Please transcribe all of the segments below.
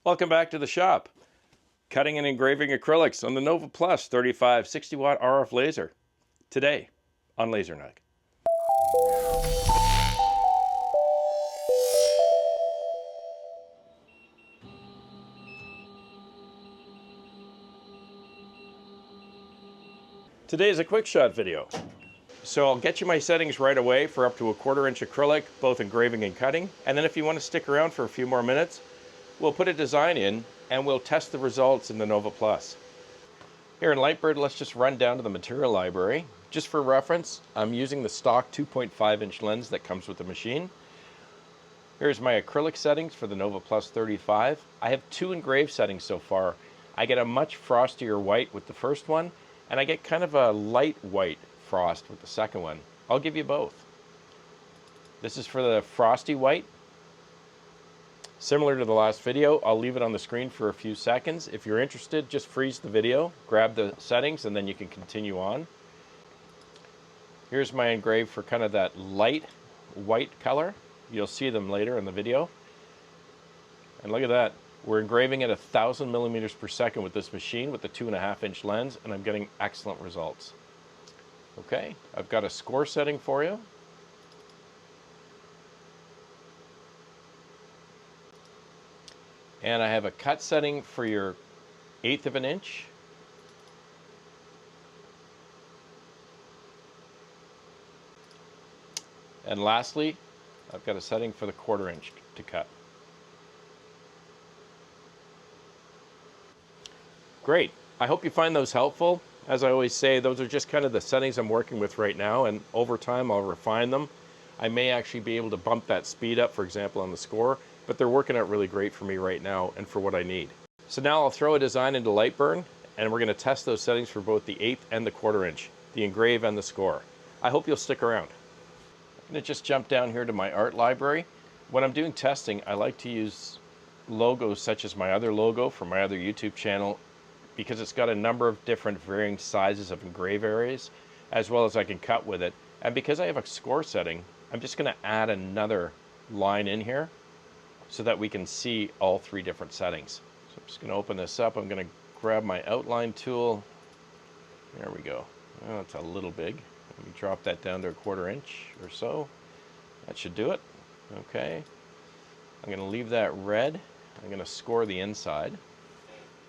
Welcome back to the shop. Cutting and engraving acrylics on the Nova Plus 35 60 watt RF laser. Today on LaserNug. Today is a quick shot video. So I'll get you my settings right away for up to a 1/4 inch acrylic, both engraving and cutting. And then if you want to stick around for a few more minutes, we'll put a design in and we'll test the results in the Nova Plus. Here in LightBurn, let's just run down to the material library. Just for reference, I'm using the stock 2.5 inch lens that comes with the machine. Here's my acrylic settings for the Nova Plus 35. I have 2 engraved settings so far. I get a much frostier white with the first one, and I get kind of a light white frost with the second one. I'll give you both. This is for the frosty white. Similar to the last video, I'll leave it on the screen for a few seconds. If you're interested, just freeze the video, grab the settings, and then you can continue on. Here's my engrave for kind of that light white color. You'll see them later in the video. And look at that. We're engraving at 1,000 millimeters per second with this machine with the 2.5 inch lens, and I'm getting excellent results. Okay, I've got a score setting for you. And I have a cut setting for your 1/8 of an inch. And lastly, I've got a setting for the 1/4 inch to cut. Great. I hope you find those helpful. As I always say, those are just kind of the settings I'm working with right now, and over time I'll refine them. I may actually be able to bump that speed up, for example, on the score, but they're working out really great for me right now and for what I need. So now I'll throw a design into LightBurn, and we're going to test those settings for both the 1/8 and the 1/4 inch, the engrave and the score. I hope you'll stick around. I'm going to just jump down here to my art library. When I'm doing testing, I like to use logos such as my other logo from my other YouTube channel, because it's got a number of different varying sizes of engrave areas, as well as I can cut with it. And because I have a score setting, I'm just going to add another line in here so that we can see all 3 different settings. So I'm just going to open this up. I'm going to grab my outline tool. There we go. Oh, it's a little big. Let me drop that down to a 1/4 inch or so. That should do it. Okay. I'm going to leave that red. I'm going to score the inside.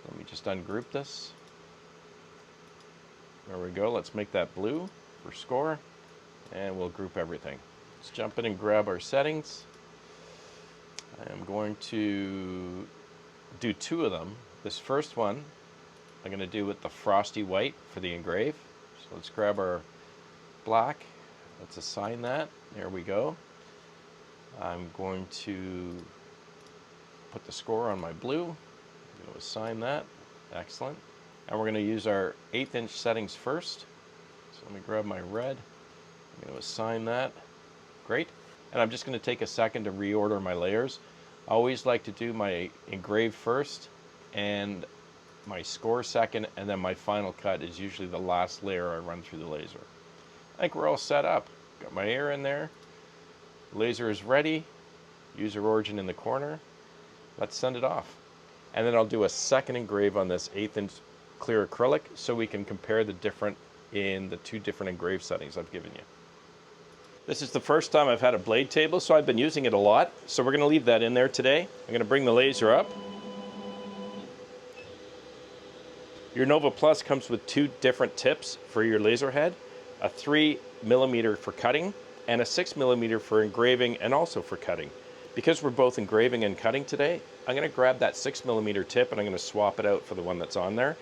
Let me just ungroup this. There we go. Let's make that blue for score, and we'll group everything. Let's jump in and grab our settings. I am going to do 2 of them. This first one I'm going to do with the frosty white for the engrave. So let's grab our black. Let's assign that. There we go. I'm going to put the score on my blue. I'm going to assign that. Excellent. And we're going to use our 1/8 inch settings first. So let me grab my red. I'm going to assign that. Great. And I'm just going to take a second to reorder my layers. I always like to do my engrave first and my score second, and then my final cut is usually the last layer I run through the laser. I think we're all set up. Got my air in there. Laser is ready. User origin in the corner. Let's send it off. And then I'll do a second engrave on this 1/8 inch clear acrylic so we can compare the different in the 2 different engrave settings I've given you. This is the first time I've had a blade table, so I've been using it a lot. So we're going to leave that in there today. I'm going to bring the laser up. Your Nova Plus comes with 2 different tips for your laser head, a 3mm for cutting and a 6mm for engraving and also for cutting. Because we're both engraving and cutting today, I'm going to grab that 6mm tip and I'm going to swap it out for the one that's on there.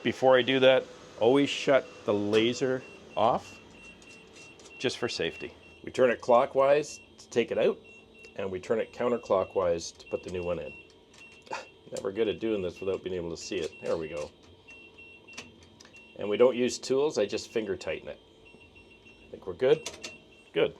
Before I do that, always shut the laser off, just for safety. We turn it clockwise to take it out, and we turn it counterclockwise to put the new one in. Never good at doing this without being able to see it. There we go. And we don't use tools, I just finger tighten it. I think we're good? Good.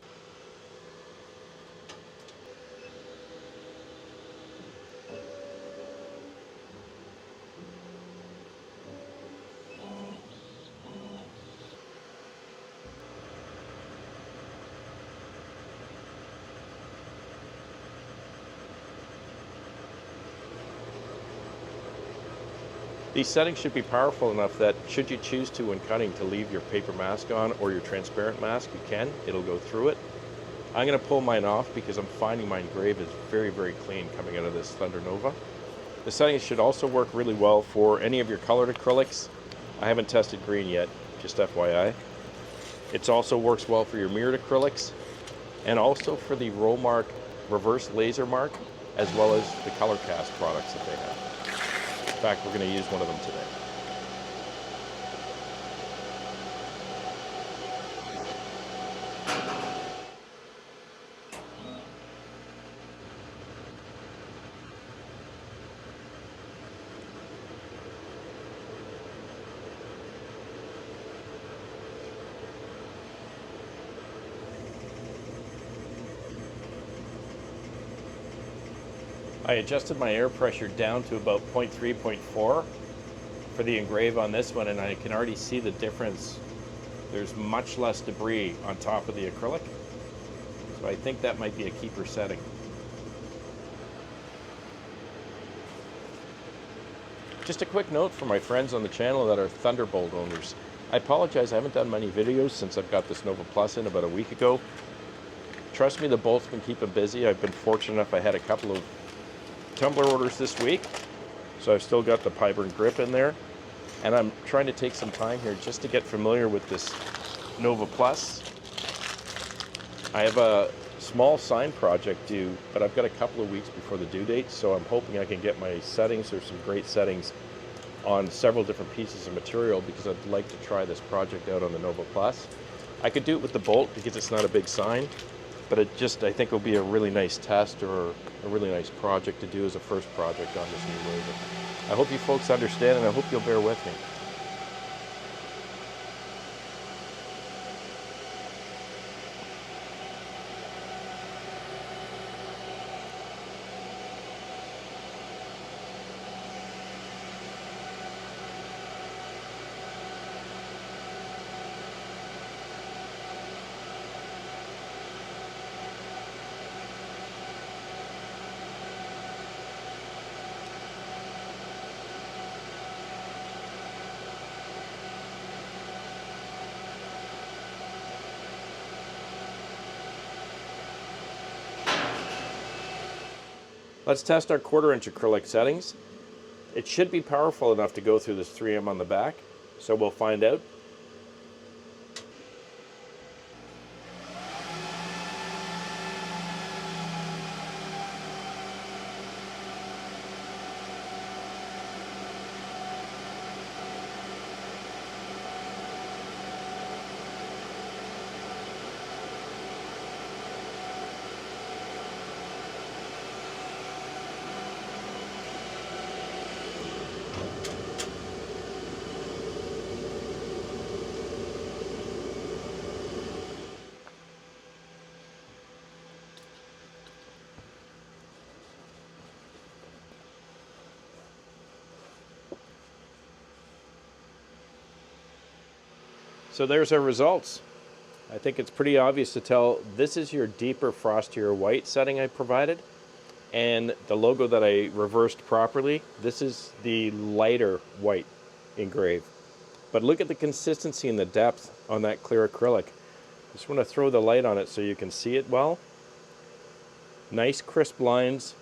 These settings should be powerful enough that should you choose to, when cutting, to leave your paper mask on or your transparent mask, you can. It'll go through it. I'm going to pull mine off because I'm finding my engrave is very, very clean coming out of this Thunder Nova. The settings should also work really well for any of your colored acrylics. I haven't tested green yet, just FYI. It also works well for your mirrored acrylics and also for the roll mark reverse laser mark, as well as the color cast products that they have. In fact, we're going to use one of them today. I adjusted my air pressure down to about 0.3, 0.4 for the engrave on this one, and I can already see the difference. There's much less debris on top of the acrylic, so I think that might be a keeper setting. Just a quick note for my friends on the channel that are Thunderbolt owners. I apologize, I haven't done many videos since I've got this Nova Plus in about a week ago. Trust me, the bolt's been keeping busy. I've been fortunate enough I had a couple of tumbler orders this week, so I've still got the LightBurn grip in there, and I'm trying to take some time here just to get familiar with this Nova Plus. I have a small sign project due, but I've got a couple of weeks before the due date, so I'm hoping I can get my settings. There's some great settings on several different pieces of material because I'd like to try this project out on the Nova Plus. I could do it with the bolt because it's not a big sign, but I think it'll be a really nice test or a really nice project to do as a first project on this new laser. I hope you folks understand, and I hope you'll bear with me. Let's test our 1/4 inch acrylic settings. It should be powerful enough to go through this 3M on the back, so we'll find out. So there's our results. I think it's pretty obvious to tell this is your deeper, frostier white setting I provided. And the logo that I reversed properly, this is the lighter white engrave. But look at the consistency and the depth on that clear acrylic. Just want to throw the light on it so you can see it well. Nice crisp lines,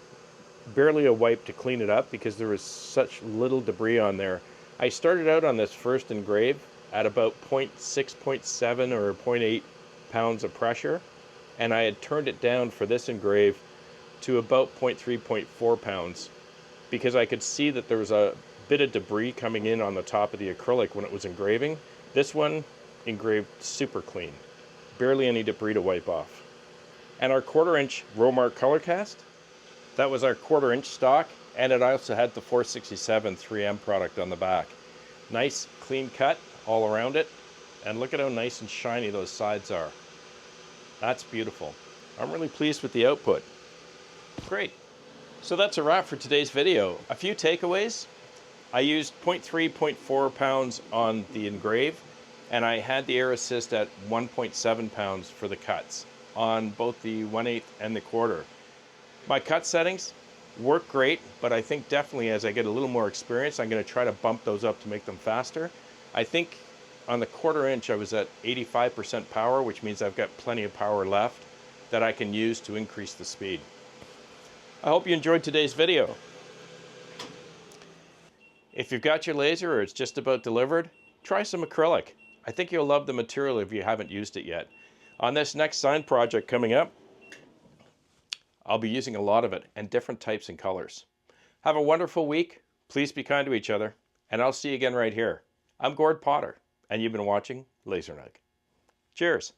barely a wipe to clean it up because there was such little debris on there. I started out on this first engrave at about 0.6, 0.7 or 0.8 pounds of pressure, and I had turned it down for this engrave to about 0.3, 0.4 pounds because I could see that there was a bit of debris coming in on the top of the acrylic when it was engraving. This one engraved super clean, barely any debris to wipe off. And our 1/4 inch row mark color cast, that was our 1/4 inch stock, and it also had the 467 3M product on the back. Nice clean cut all around it, and look at how nice and shiny those sides are. That's beautiful. I'm really pleased with the output. Great. So that's a wrap for today's video. A few takeaways. I used 0.3, 0.4 pounds on the engrave, and I had the air assist at 1.7 pounds for the cuts on both the 1/8 and the 1/4. My cut settings, work great, but I think definitely as I get a little more experience, I'm going to try to bump those up to make them faster. I think on the 1/4 inch I was at 85% power, which means I've got plenty of power left that I can use to increase the speed. I hope you enjoyed today's video. If you've got your laser or it's just about delivered, try some acrylic. I think you'll love the material if you haven't used it yet. On this next sign project coming up, I'll be using a lot of it and different types and colors. Have a wonderful week. Please be kind to each other, and I'll see you again right here. I'm Gord Potter, and you've been watching LaserNug. Cheers.